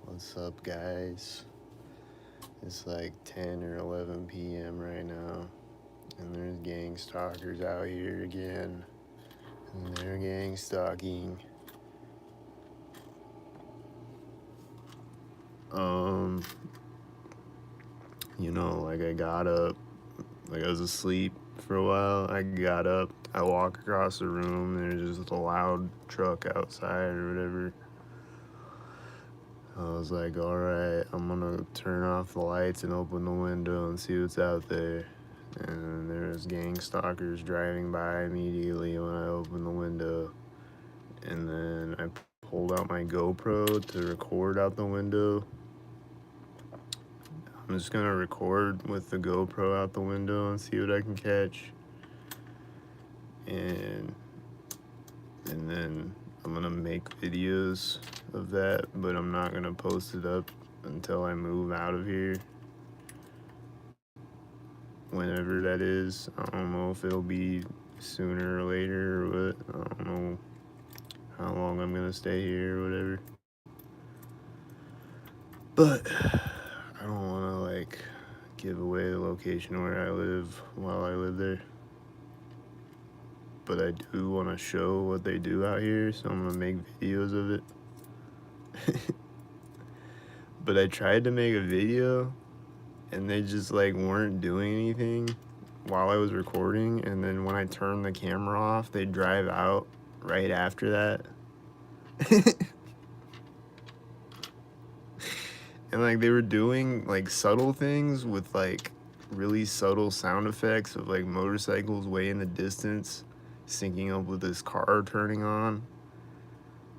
What's up, guys? It's like 10 or 11 p.m. right now, and there's gang stalkers out here again, and they're gang stalking. Um, like I got up, like I was asleep for a while. I got up, I walk across the room, and there's just a loud truck outside or whatever. I was like, alright, I'm gonna turn off the lights and open the window and see what's out there. And there's gang stalkers driving by immediately when I opened the window. And then I pulled out my GoPro to record out the window. I'm just gonna record with the GoPro out the window and see what I can catch. And then I'm gonna make videos of that, but I'm not gonna post it up until I move out of here. Whenever that is. I don't know if it'll be sooner or later or what. I don't know how long I'm gonna stay here or whatever. But I don't wanna like give away the location where I live while I live there. But I do wanna show what they do out here, so I'm gonna make videos of it. But I tried to make a video and they just like weren't doing anything while I was recording, and then when I turned the camera off, they drive out right after that. And like they were doing like subtle things with like really subtle sound effects of like motorcycles way in the distance syncing up with this car turning on,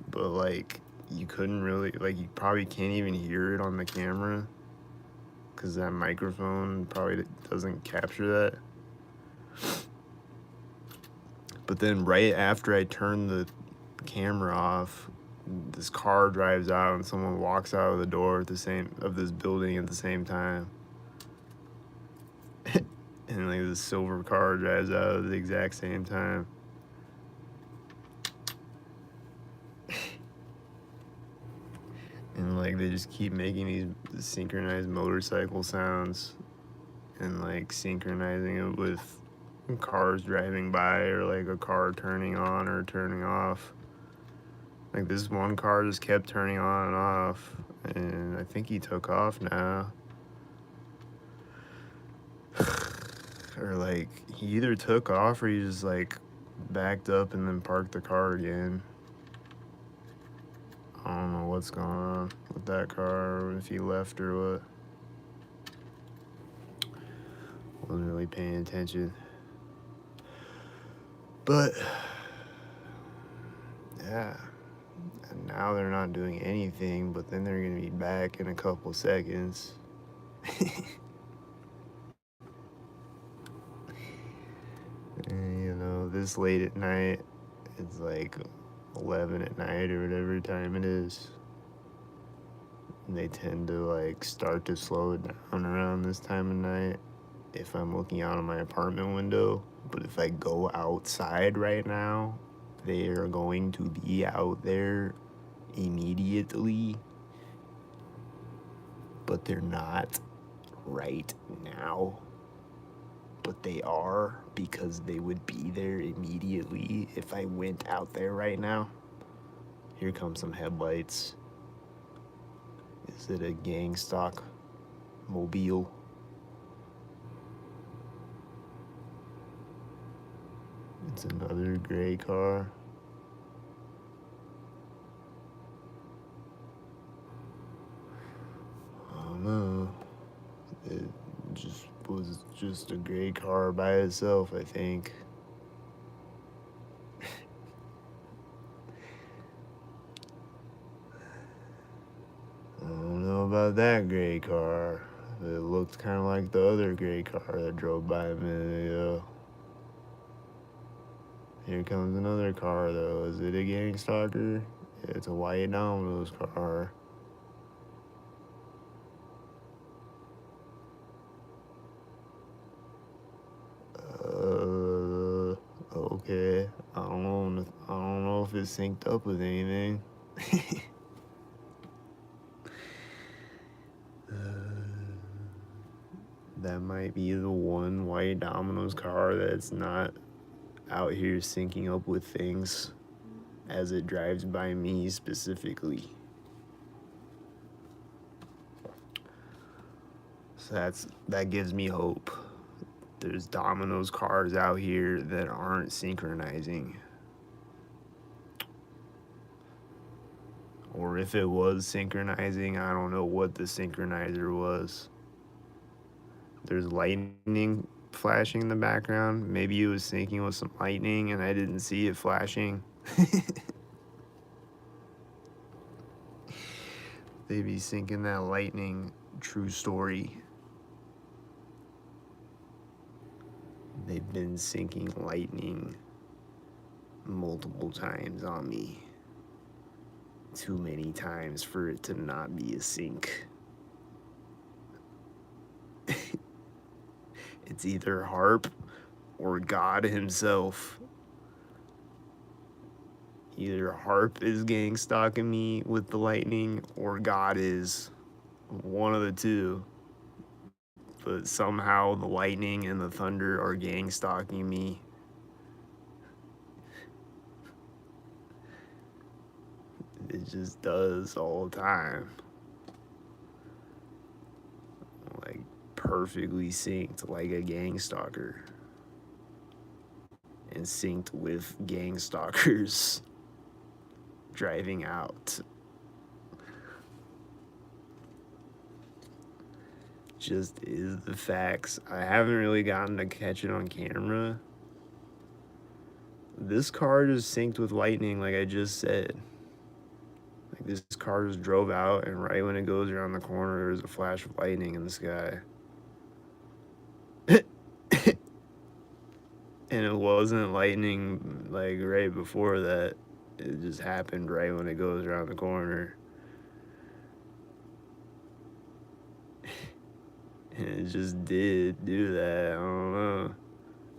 but like you couldn't really, like, you probably can't even hear it on the camera because that microphone probably doesn't capture that. But then right after I turned the camera off, this car drives out and someone walks out of the door at the same of this building at the same time. And like this silver car drives out at the exact same time. And like they just keep making these synchronized motorcycle sounds and like synchronizing it with cars driving by or like a car turning on or turning off. Like this one car just kept turning on and off, and I think he took off now. Or like he either took off or he just like backed up and then parked the car again. I don't know what's going on with that car, or if he left or what. Wasn't really paying attention. But yeah, and now they're not doing anything, but then they're gonna be back in a couple seconds. And, this late at night, it's like 11 at night or whatever time it is. And they tend to like start to slow it down around this time of night if I'm looking out of my apartment window. But if I go outside right now, they are going to be out there immediately. But they're not right now. But they are, because they would be there immediately if I went out there right now. Here come some headlights. Is it a gang stalk mobile? It's another gray car. I don't know. It was just a gray car by itself, I think. I don't know about that gray car. It looked kind of like the other gray car that drove by a minute ago. Here comes another car, though. Is it a gang stalker? It's a white Domino's car. Okay. I don't know don't know if it's synced up with anything. That might be the one white Domino's car that's not out here syncing up with things as it drives by me specifically. So that gives me hope. There's Domino's cars out here that aren't synchronizing. Or if it was synchronizing, I don't know what the synchronizer was. There's lightning flashing in the background. Maybe it was syncing with some lightning and I didn't see it flashing. They be syncing that lightning. True story. They've been syncing lightning multiple times on me. Too many times for it to not be a sync. It's either Harp or God himself. Either Harp is gang stalking me with the lightning or God is. One of the two. But somehow the lightning and the thunder are gang stalking me. It just does all the time. Like perfectly synced like a gang stalker. And synced with gang stalkers driving out. Just is the facts. I haven't really gotten to catch it on camera. This car just synced with lightning like I just said. Like this car just drove out and right when it goes around the corner there's a flash of lightning in the sky. And it wasn't lightning like right before that. It just happened right when it goes around the corner. And it just did do that. I don't know.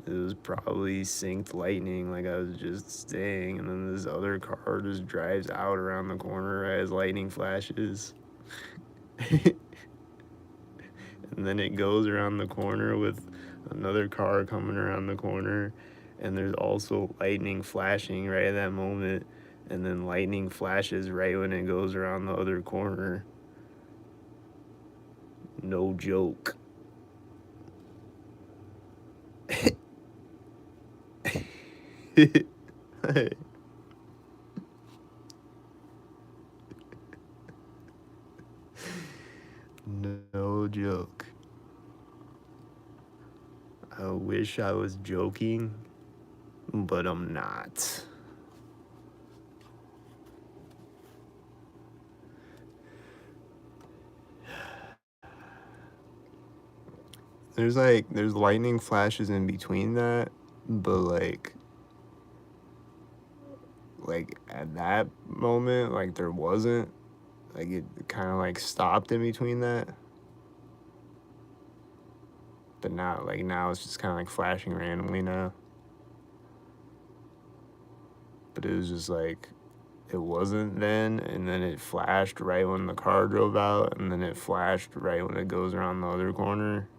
It was probably synced lightning like I was just saying. And then this other car just drives out around the corner as lightning flashes. And then it goes around the corner with another car coming around the corner. And there's also lightning flashing right at that moment. And then lightning flashes right when it goes around the other corner. No joke. No joke. I wish I was joking, but I'm not. There's lightning flashes in between that, but like at that moment, like there wasn't. Like it kind of like stopped in between that. But now it's just kind of like flashing randomly now. But it was just like, it wasn't then, and then it flashed right when the car drove out, and then it flashed right when it goes around the other corner.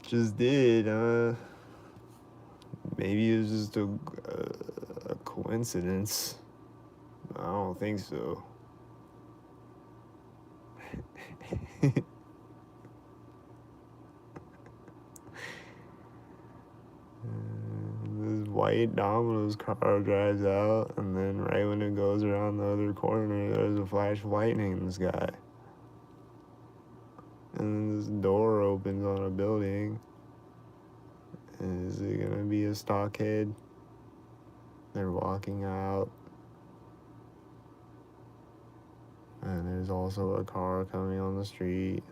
Just did, maybe it was just a coincidence. I don't think so. This white Domino's car drives out, and then right when it goes around the other corner, there's a flash of lightning in the sky. And then this door opens on a building. And is it gonna be a stockade? They're walking out. And there's also a car coming on the street.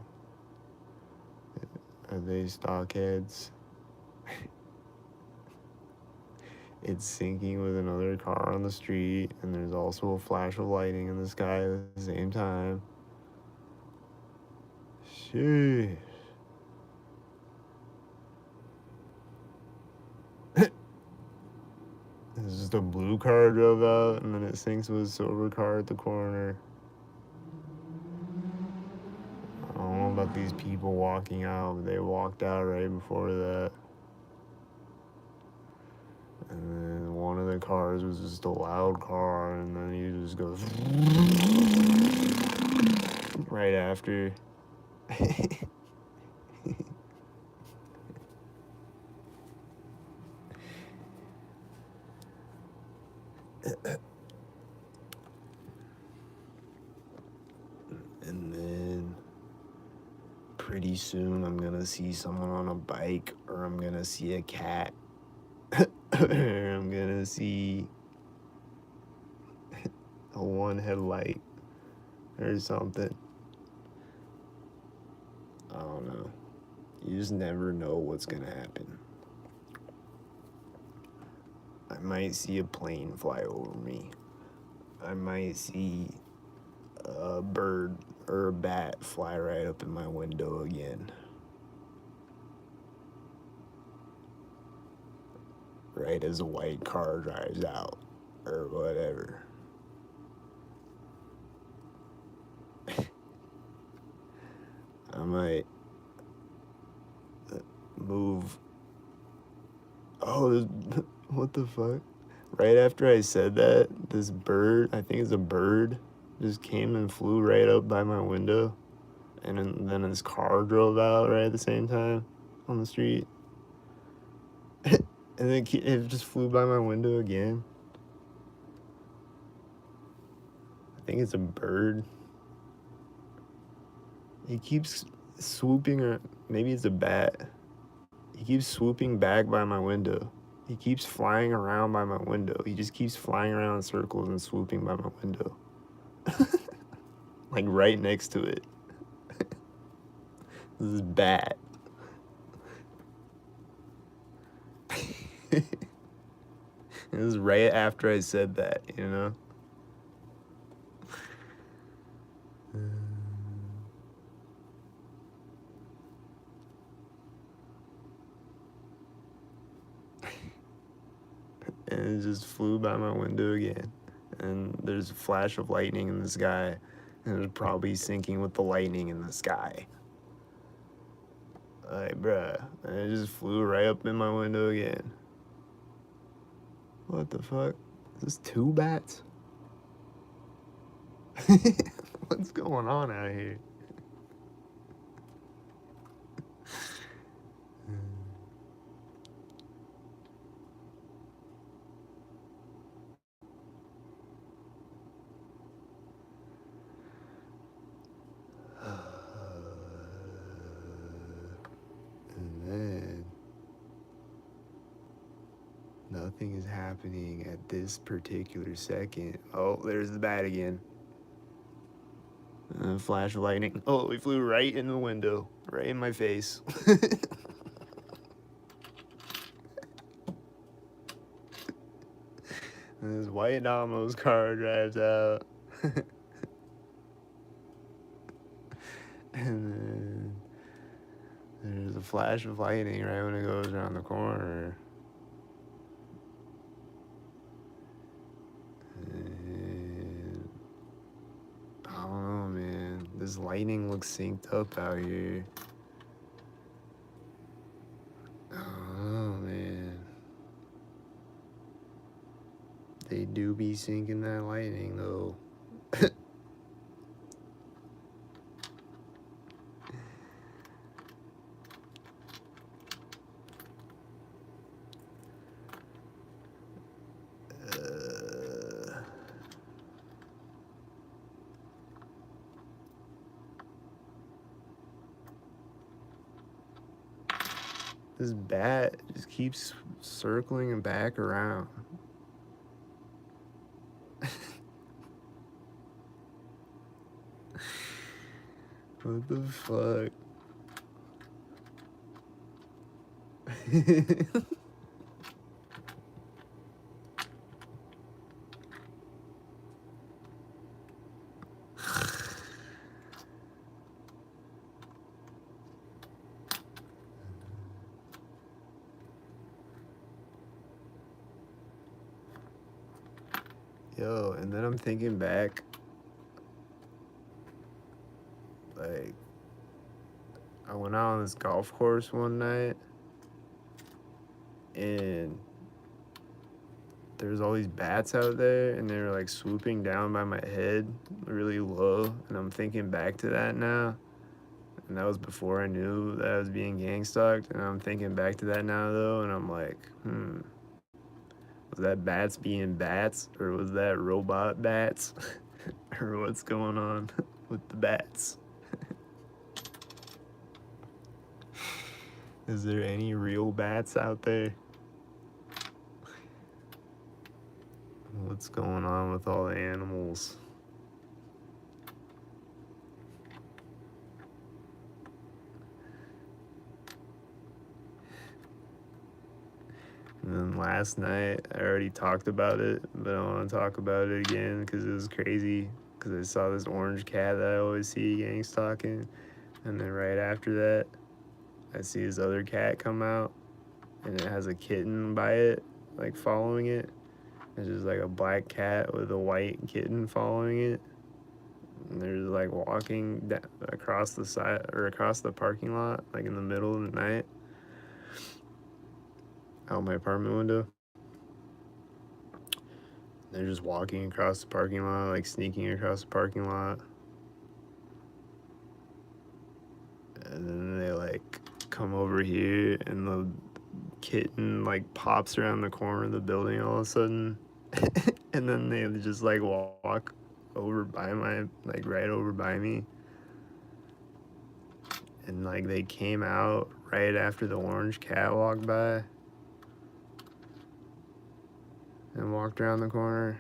Are they stockheads? It's syncing with another car on the street, and there's also a flash of lightning in the sky at the same time. Sheesh. It's just a blue car drove out, and then it sinks with a silver car at the corner. I don't know about these people walking out, but they walked out right before that. And then one of the cars was just a loud car, and then he just goes right after. And then pretty soon I'm gonna see someone on a bike, or I'm gonna see a cat, or I'm gonna see a one headlight or something. I don't know. You just never know what's gonna happen. I might see a plane fly over me. I might see a bird or a bat fly right up in my window again. Right as a white car drives out, or whatever. I might move. Oh, what the fuck? Right after I said that, this bird, I think it's a bird, just came and flew right up by my window. And then his car drove out right at the same time on the street. And then it just flew by my window again. I think it's a bird. He keeps swooping, or maybe it's a bat. He keeps swooping back by my window. He keeps flying around by my window. He just keeps flying around in circles and swooping by my window. Like right next to it. This is bat. It was right after I said that, you know? And it just flew by my window again. And there's a flash of lightning in the sky, and it was probably syncing with the lightning in the sky. Like, bruh, and it just flew right up in my window again. What the fuck? Is this two bats? What's going on out here? And then nothing is happening at this particular second. Oh, there's the bat again. Flash of lightning. Oh, he flew right in the window, right in my face. And this white Domino's car drives out. And then there's a flash of lightning right when it goes around the corner. And I don't know, man. This lightning looks synced up out here. I don't know, man. They do be syncing that lightning, though. This bat just keeps circling and back around. What the fuck? Yo, and then I'm thinking back, like, I went out on this golf course one night, and there's all these bats out there, and they were like swooping down by my head really low. And I'm thinking back to that now, and that was before I knew that I was being gang stalked. And I'm thinking back to that now though, and I'm like, was that bats being bats, or was that robot bats, or what's going on with the bats? Is there any real bats out there? What's going on with all the animals? And then last night, I already talked about it, but I want to talk about it again because it was crazy. Because I saw this orange cat that I always see gang stalking. And then right after that, I see this other cat come out, and it has a kitten by it, like following it. It's just like a black cat with a white kitten following it. And they're just like walking across the side or across the parking lot, like in the middle of the night, out my apartment window. They're just walking across the parking lot, like sneaking across the parking lot. And then they like come over here, and the kitten like pops around the corner of the building all of a sudden. And then they just like walk over by like right over by me. And like they came out right after the orange cat walked by and walked around the corner.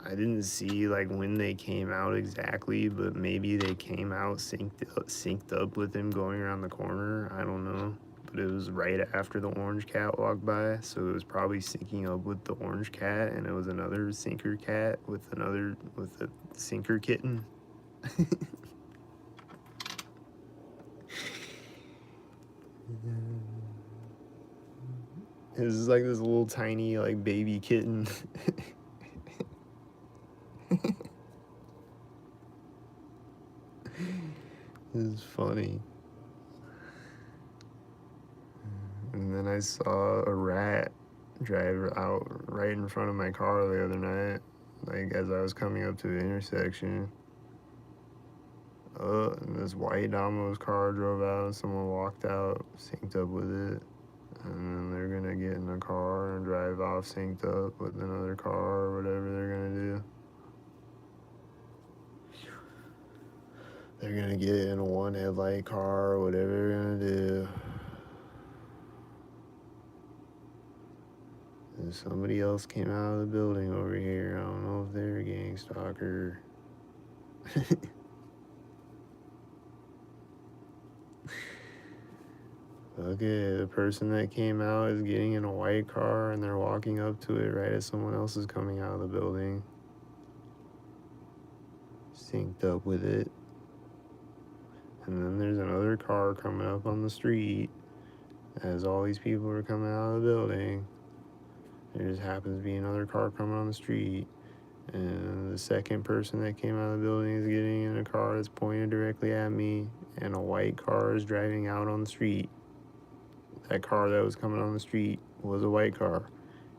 I didn't see like when they came out exactly, but maybe they came out synced up with him going around the corner. I don't know, but it was right after the orange cat walked by, so it was probably syncing up with the orange cat, and it was another sinker cat with a sinker kitten. It was like this little tiny like baby kitten. It was funny. And then I saw a rat drive out right in front of my car the other night, like as I was coming up to the intersection. And this white Domino's car drove out, and someone walked out, synced up with it. And then they're gonna get in a car and drive off synced up with another car or whatever they're gonna do. They're gonna get in a one headlight car or whatever they're gonna do. And somebody else came out of the building over here. I don't know if they're a gang stalker. Okay, the person that came out is getting in a white car, and they're walking up to it right as someone else is coming out of the building. Synced up with it. And then there's another car coming up on the street as all these people are coming out of the building. There just happens to be another car coming on the street. And the second person that came out of the building is getting in a car that's pointed directly at me, and a white car is driving out on the street. That car that was coming on the street was a white car,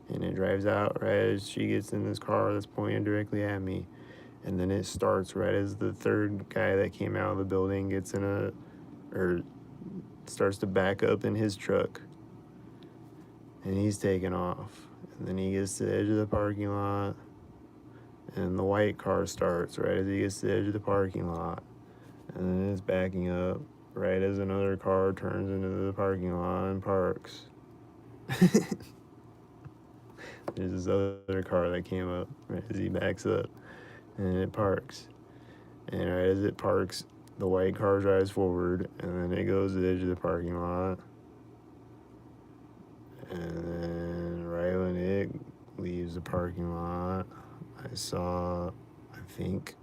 and it drives out right as she gets in this car that's pointed directly at me. And then it starts right as the third guy that came out of the building gets in or starts to back up in his truck, and he's taking off. And then he gets to the edge of the parking lot, and the white car starts right as he gets to the edge of the parking lot, and then it's backing up right as another car turns into the parking lot and parks. There's this other car that came up right as he backs up, and it parks. And right as it parks, the white car drives forward, and then it goes to the edge of the parking lot. And then right when it leaves the parking lot, I saw, I think,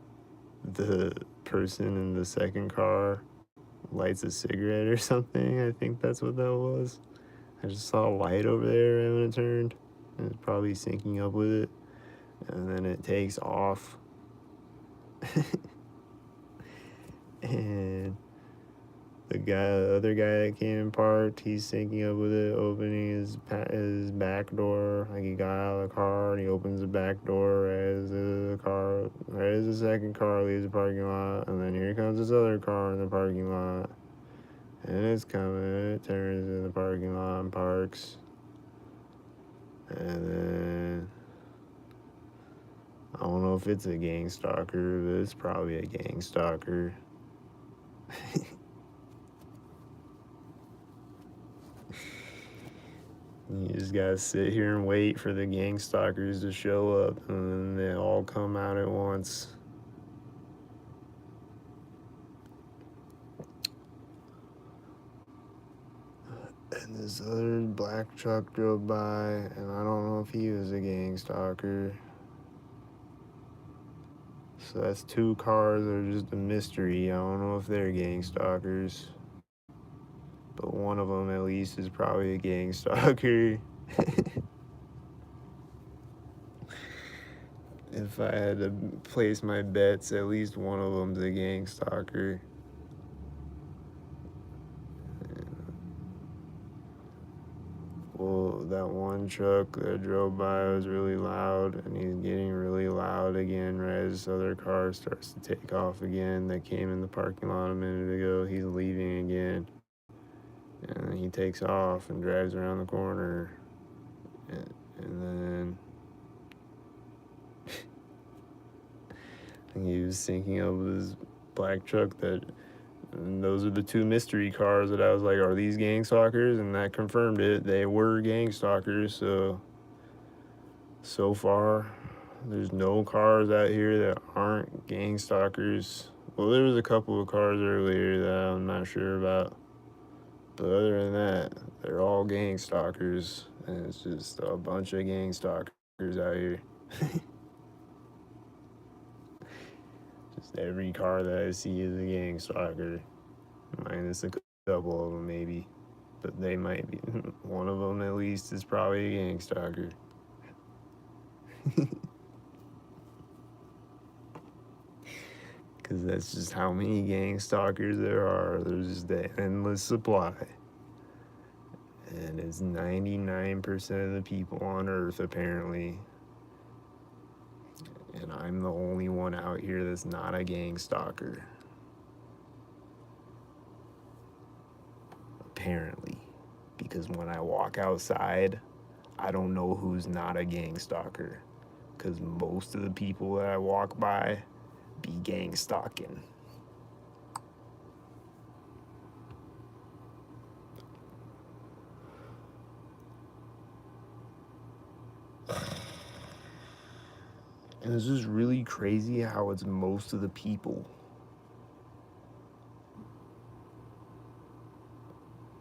the person in the second car lights a cigarette or something. I think that's what that was. I just saw a light over there right when it turned. and it's probably syncing up with it, and then it takes off. And the other guy that came and parked, he's syncing up with it, opening his back door. Like, he got out of the car and he opens the back door as the second car leaves the parking lot, and then here comes this other car in the parking lot, and it's coming, and it turns in the parking lot and parks, and then I don't know if it's a gang stalker, but it's probably a gang stalker. You just gotta sit here and wait for the gang stalkers to show up, and then they all come out at once. And this other black truck drove by, and I don't know if he was a gang stalker. So that's two cars that are just a mystery. I don't know if they're gang stalkers, but one of them at least is probably a gang stalker. If I had to place my bets, at least one of them's a gang stalker. Well, that one truck that drove by was really loud, and he's getting really loud again right as this other car starts to take off again. That came in the parking lot a minute ago. He's leaving again, and then he takes off and drives around the corner, and then he was thinking of this black truck and those are the two mystery cars that I was like, are these gang stalkers? And that confirmed it. They were gang stalkers. So far, there's no cars out here that aren't gang stalkers. Well, there was a couple of cars earlier that I'm not sure about. But other than that, they're all gang stalkers. And it's just a bunch of gang stalkers out here. Just every car that I see is a gang stalker. Minus a couple of them, maybe. But they might be. One of them, at least, is probably a gang stalker. Because that's just how many gang stalkers there are. There's just the endless supply. And it's 99% of the people on Earth, apparently. And I'm the only one out here that's not a gang stalker. Apparently. Because when I walk outside, I don't know who's not a gang stalker. Because most of the people that I walk by be gang stalking. And it's just really crazy how it's most of the people.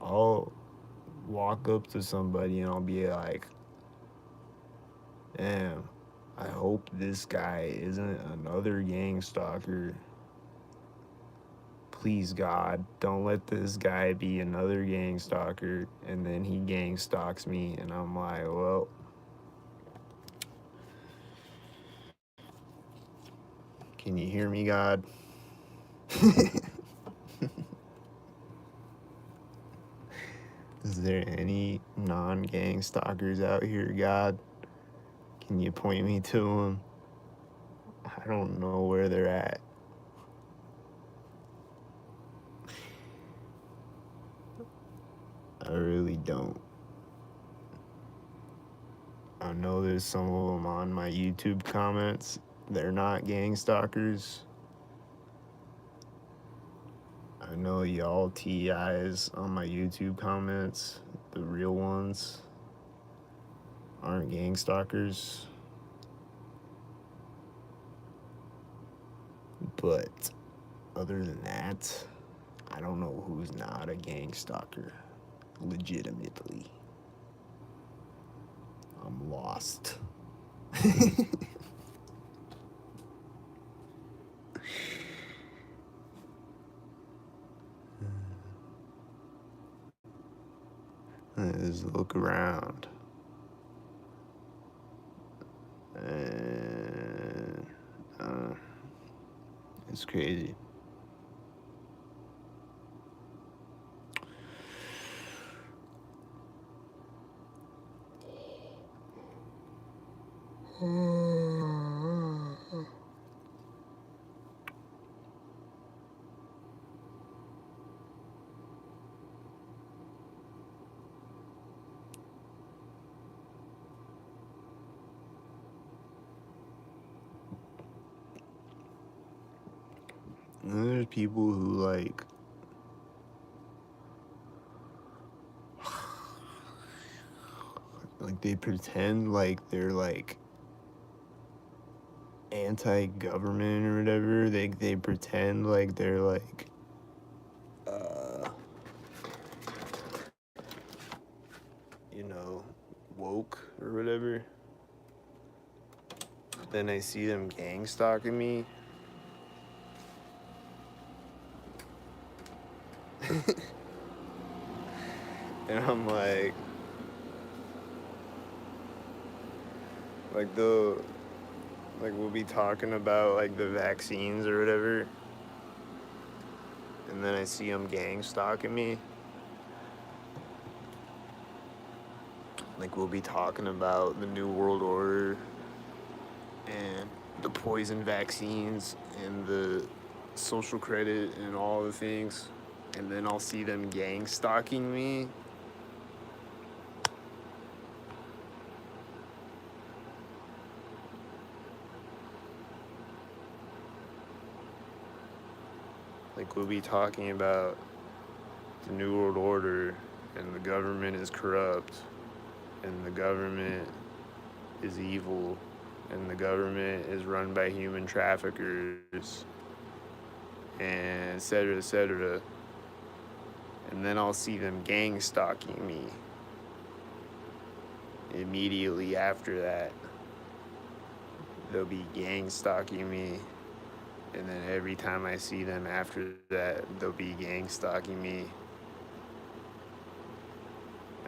I'll walk up to somebody and I'll be like, damn, I hope this guy isn't another gang stalker. Please, God, don't let this guy be another gang stalker. And then he gang stalks me, and I'm like, well, can you hear me, God? Is there any non-gang stalkers out here, God? Can you point me to them? I don't know where they're at. I really don't. I know there's some of them on my YouTube comments. They're not gang stalkers. I know y'all TIs on my YouTube comments, the real ones, aren't gang stalkers. But other than that, I don't know who's not a gang stalker. Legitimately. I'm lost. Let's look around. It's crazy. And then there's people who like they pretend like they're like anti-government or whatever. They pretend like they're like uh you know, woke or whatever. Then I see them gang stalking me. And I'm like we'll be talking about like the vaccines or whatever, and then I see them gang stalking me. Like we'll be talking about the New World Order and the poison vaccines and the social credit and all the things, and then I'll see them gang stalking me. Like we'll be talking about the New World Order and the government is corrupt and the government is evil and the government is run by human traffickers and et cetera, et cetera. And then I'll see them gang stalking me immediately after that. They'll be gang stalking me, and then every time I see them after that, they'll be gang stalking me.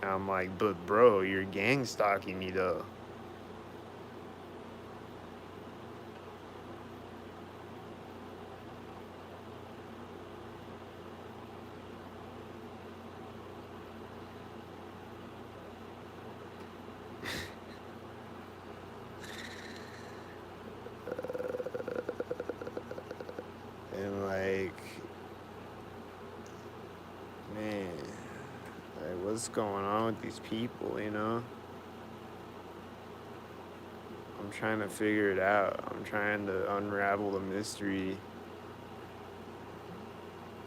And I'm like, but bro, you're gang stalking me though. And man, like what's going on with these people, you know? I'm trying to figure it out. I'm trying to unravel the mystery.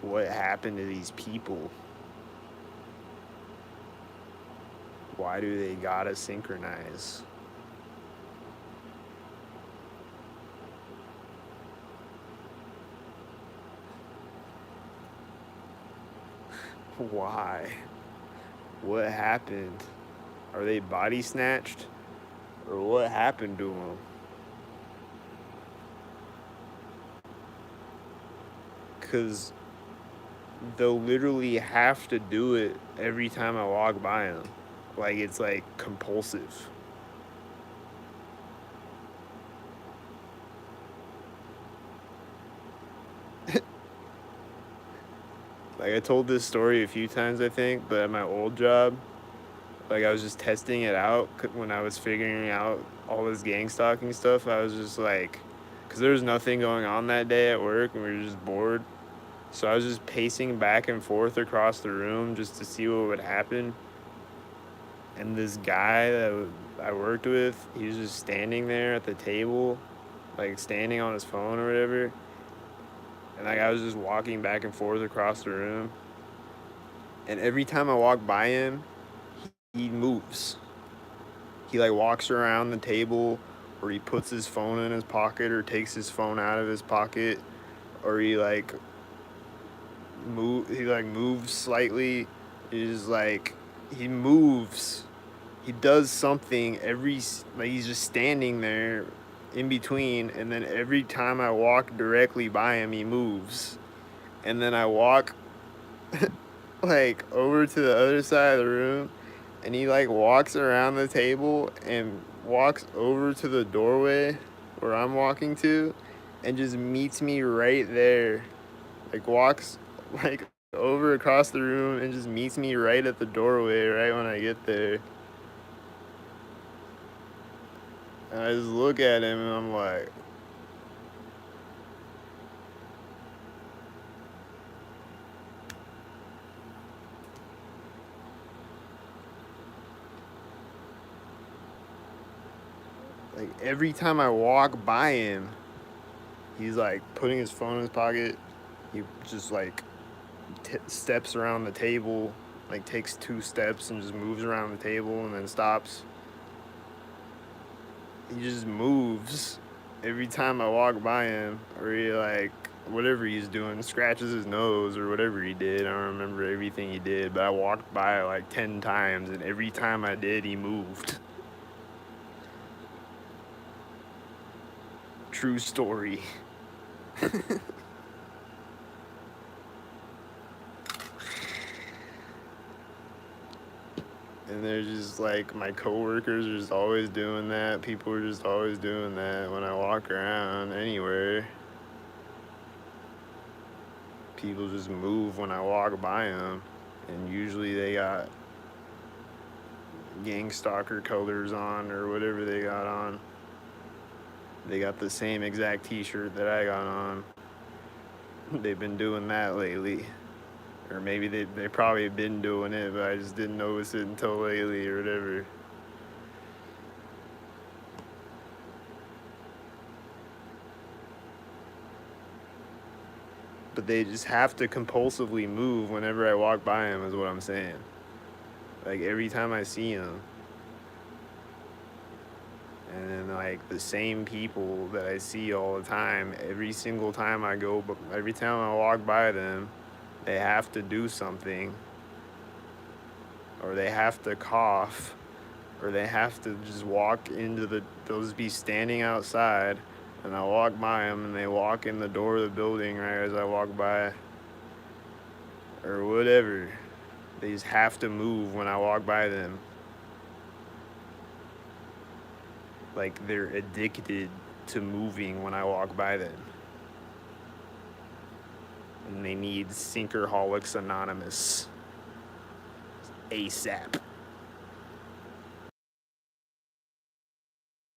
What happened to these people? Why do they gotta synchronize? Why? What happened? Are they body snatched? Or what happened to them? Because they'll literally have to do it every time I walk by them. Like, it's like compulsive. Like, I told this story a few times, I think, but at my old job, like, I was just testing it out when I was figuring out all this gang stalking stuff. I was just like, because there was nothing going on that day at work and we were just bored. So I was just pacing back and forth across the room just to see what would happen. And this guy that I worked with, he was just standing there at the table, like standing on his phone or whatever. And like I was just walking back and forth across the room. And every time I walk by him, he moves. He like walks around the table, or he puts his phone in his pocket or takes his phone out of his pocket, or he like moves slightly. He's like he moves. He does something like he's just standing there in between, and then every time I walk directly by him he moves, and then I walk like over to the other side of the room, and he like walks around the table and walks over to the doorway where I'm walking to, and just meets me right there. Like walks like over across the room and just meets me right at the doorway right when I get there. And I just look at him and I'm like every time I walk by him, he's like putting his phone in his pocket. He just like steps around the table, like takes 2 steps and just moves around the table and then stops. He just moves every time I walk by him, or he like whatever he's doing, scratches his nose or whatever he did. I don't remember everything he did, but I walked by like 10 times, and every time I did, he moved. True story. And they're just like, my coworkers are just always doing that. People are just always doing that when I walk around anywhere. People just move when I walk by them. And usually they got gangstalker colors on or whatever they got on. They got the same exact t-shirt that I got on. They've been doing that lately. Or maybe they probably been doing it, but I just didn't notice it until lately or whatever. But they just have to compulsively move whenever I walk by them, is what I'm saying. Like every time I see them. And then like the same people that I see all the time, every single time I go, every time I walk by them, they have to do something, or they have to cough, or they have to just walk into they'll just be standing outside, and I walk by them, and they walk in the door of the building right as I walk by, or whatever. They just have to move when I walk by them. Like they're addicted to moving when I walk by them. And they need Sinkerholics Anonymous ASAP.